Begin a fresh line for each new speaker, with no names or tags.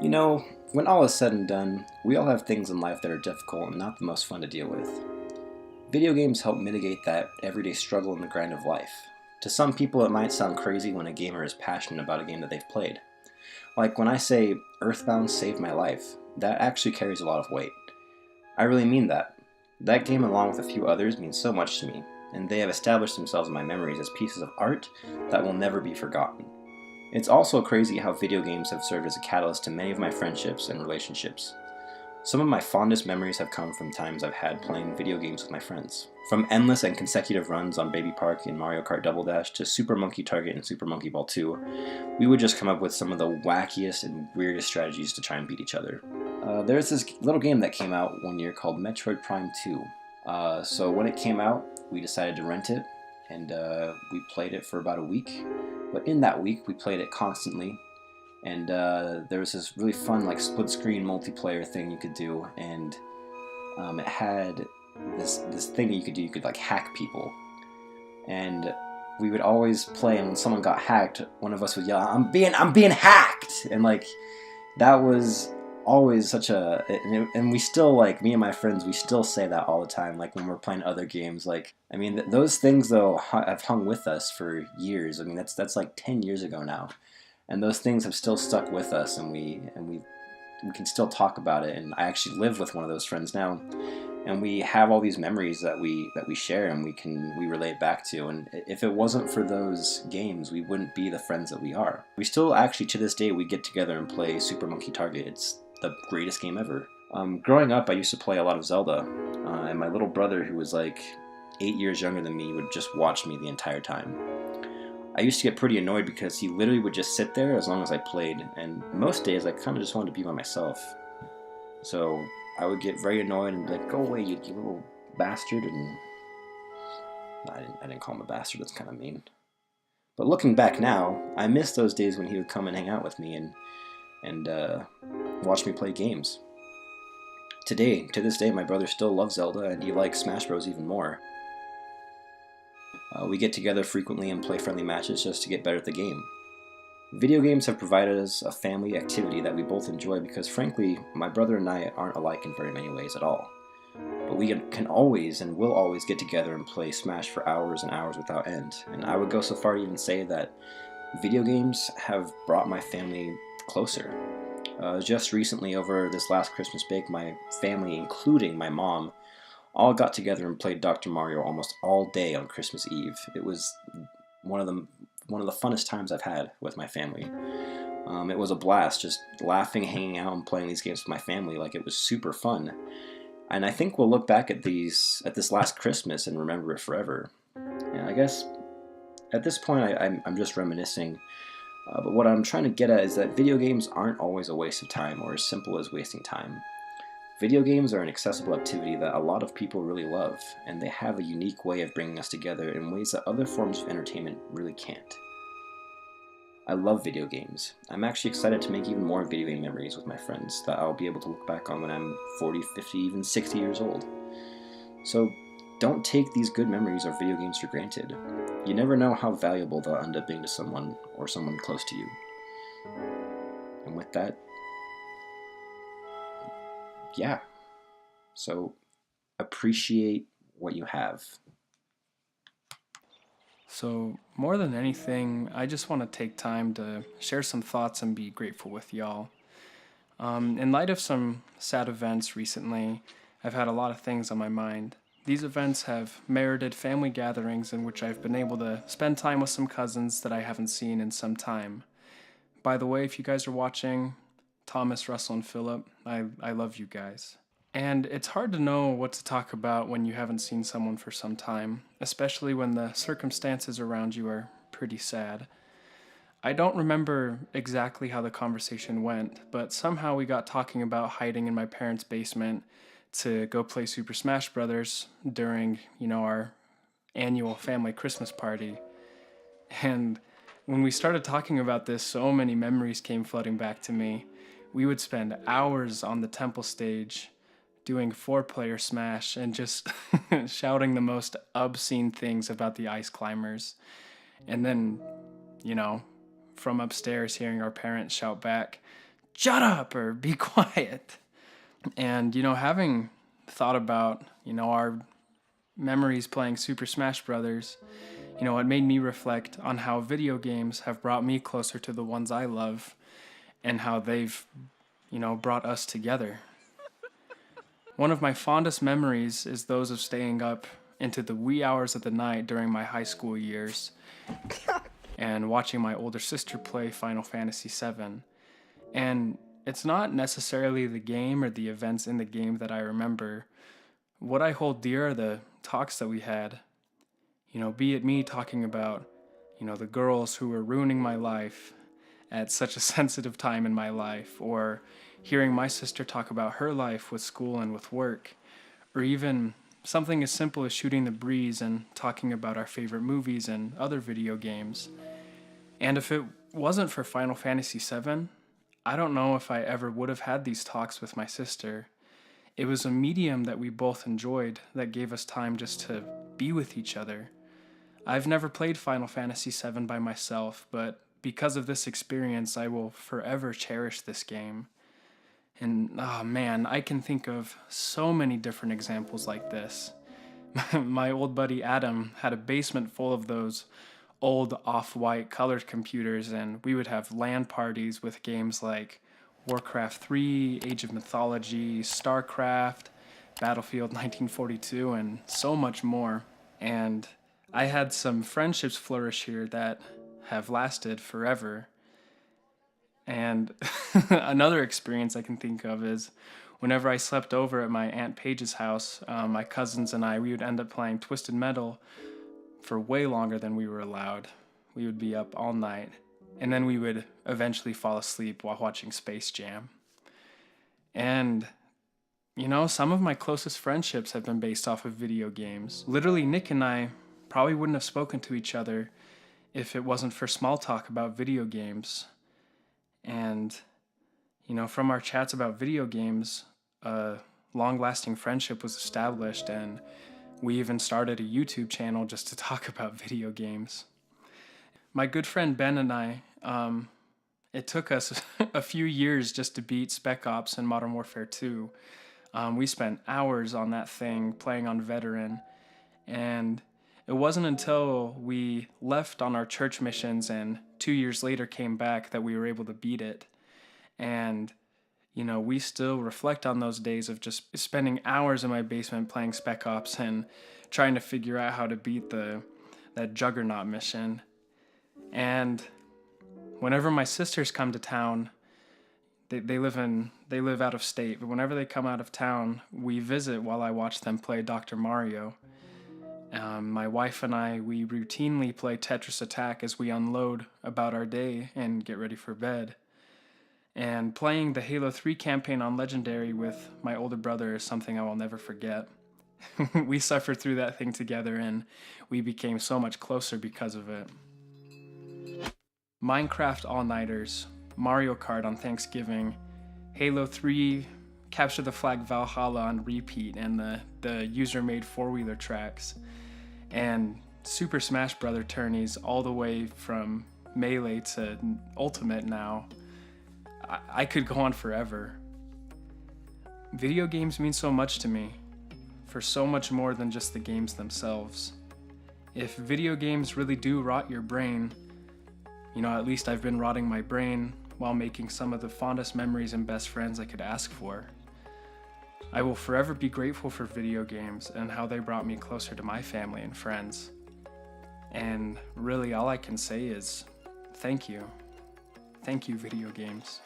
You know, when all is said and done, we all have things in life that are difficult and not the most fun to deal with. Video games help mitigate that everyday struggle and the grind of life. To some people, it might sound crazy when a gamer is passionate about a game that they've played. Like when I say, Earthbound saved my life, that actually carries a lot of weight. I really mean that. That game, along with a few others, means so much to me, and they have established themselves in my memories as pieces of art that will never be forgotten. It's also crazy how video games have served as a catalyst to many of my friendships and relationships. Some of my fondest memories have come from times I've had playing video games with my friends. From endless and consecutive runs on Baby Park and Mario Kart Double Dash to Super Monkey Target and Super Monkey Ball 2, we would just come up with some of the wackiest and weirdest strategies to try and beat each other. There's this little game that came out one year called Metroid Prime 2. So when it came out, we decided to rent it, and we played it for about a week. But in that week, we played it constantly, and there was this really fun like split screen multiplayer thing you could do, and it had this thing that you could do. You could like hack people, and we would always play. And when someone got hacked, one of us would yell, I'm being hacked!" And like that was always such a and we still, like, me and my friends, we still say that all the time, like when we're playing other games. Like, I mean, those things though have hung with us for years. I mean, that's like 10 years ago now, and those things have still stuck with us, and we can still talk about it. And I actually live with one of those friends now, and we have all these memories that we share, and we relate back to. And if it wasn't for those games, we wouldn't be the friends that we are. We still actually, to this day, we get together and play Super Monkey Target. It's the greatest game ever. Growing up, I used to play a lot of Zelda, and my little brother, who was like 8 years younger than me, would just watch me the entire time. I used to get pretty annoyed because he literally would just sit there as long as I played, and most days I kind of just wanted to be by myself. So I would get very annoyed and be like, "Go away, you little bastard!" And I didn't call him a bastard. That's kind of mean. But looking back now, I miss those days when he would come and hang out with me and watch me play games. To this day, my brother still loves Zelda, and he likes Smash Bros. Even more. We get together frequently and play friendly matches just to get better at the game. Video games have provided us a family activity that we both enjoy because, frankly, my brother and I aren't alike in very many ways at all. But we can always and will always get together and play Smash for hours and hours without end. And I would go so far to even say that video games have brought my family closer. Just recently, over this last Christmas break, my family, including my mom, all got together and played Dr. Mario almost all day on Christmas Eve. It was one of the funnest times I've had with my family. It was a blast, just laughing, hanging out, and playing these games with my family. Like, it was super fun. And I think we'll look back at this last Christmas and remember it forever. And I guess at this point, I'm just reminiscing. But what I'm trying to get at is that video games aren't always a waste of time or as simple as wasting time. Video games are an accessible activity that a lot of people really love, and they have a unique way of bringing us together in ways that other forms of entertainment really can't. I love video games. I'm actually excited to make even more video game memories with my friends that I'll be able to look back on when I'm 40, 50, even 60 years old. So don't take these good memories of video games for granted. You never know how valuable they'll end up being to someone or someone close to you. And with that, yeah. So appreciate what you have.
So, more than anything, I just want to take time to share some thoughts and be grateful with y'all. In light of some sad events recently, I've had a lot of things on my mind. These events have merited family gatherings in which I've been able to spend time with some cousins that I haven't seen in some time. By the way, if you guys are watching, Thomas, Russell, and Philip, I love you guys. And it's hard to know what to talk about when you haven't seen someone for some time, especially when the circumstances around you are pretty sad. I don't remember exactly how the conversation went, but somehow we got talking about hiding in my parents' basement to go play Super Smash Brothers during, our annual family Christmas party. And when we started talking about this, so many memories came flooding back to me. We would spend hours on the temple stage doing four-player Smash and just shouting the most obscene things about the ice climbers. And then, you know, from upstairs hearing our parents shout back, shut up or be quiet. And, having thought about, our memories playing Super Smash Brothers, it made me reflect on how video games have brought me closer to the ones I love and how they've, brought us together. One of my fondest memories is those of staying up into the wee hours of the night during my high school years and watching my older sister play Final Fantasy VII. And it's not necessarily the game or the events in the game that I remember. What I hold dear are the talks that we had. Be it me talking about, the girls who were ruining my life at such a sensitive time in my life, or hearing my sister talk about her life with school and with work, or even something as simple as shooting the breeze and talking about our favorite movies and other video games. And if it wasn't for Final Fantasy VII, I don't know if I ever would have had these talks with my sister. It was a medium that we both enjoyed that gave us time just to be with each other. I've never played Final Fantasy VII by myself, but because of this experience, I will forever cherish this game. And, oh man, I can think of so many different examples like this. My old buddy Adam had a basement full of those old off-white colored computers, and we would have LAN parties with games like Warcraft 3, Age of Mythology, StarCraft, Battlefield 1942, and so much more. And I had some friendships flourish here that have lasted forever. And another experience I can think of is whenever I slept over at my Aunt Paige's house, my cousins and we would end up playing Twisted Metal for way longer than we were allowed. We would be up all night, and then we would eventually fall asleep while watching Space Jam. And, some of my closest friendships have been based off of video games. Literally, Nick and I probably wouldn't have spoken to each other if it wasn't for small talk about video games. And, from our chats about video games, a long-lasting friendship was established, and we even started a YouTube channel just to talk about video games. My good friend Ben and I, it took us a few years just to beat Spec Ops and Modern Warfare 2. We spent hours on that thing playing on Veteran, and it wasn't until we left on our church missions and 2 years later came back that we were able to beat it. And, we still reflect on those days of just spending hours in my basement playing Spec Ops and trying to figure out how to beat that Juggernaut mission. And whenever my sisters come to town, they live out of state, but whenever they come out of town, we visit while I watch them play Dr. Mario. My wife and we routinely play Tetris Attack as we unload about our day and get ready for bed. And playing the Halo 3 campaign on Legendary with my older brother is something I will never forget. We suffered through that thing together, and we became so much closer because of it. Minecraft all-nighters, Mario Kart on Thanksgiving, Halo 3, Capture the Flag Valhalla on repeat, and the user-made four-wheeler tracks, and Super Smash Bros. Tourneys all the way from Melee to Ultimate now. I could go on forever. Video games mean so much to me, for so much more than just the games themselves. If video games really do rot your brain, at least I've been rotting my brain while making some of the fondest memories and best friends I could ask for. I will forever be grateful for video games and how they brought me closer to my family and friends. And really all I can say is, thank you. Thank you, video games.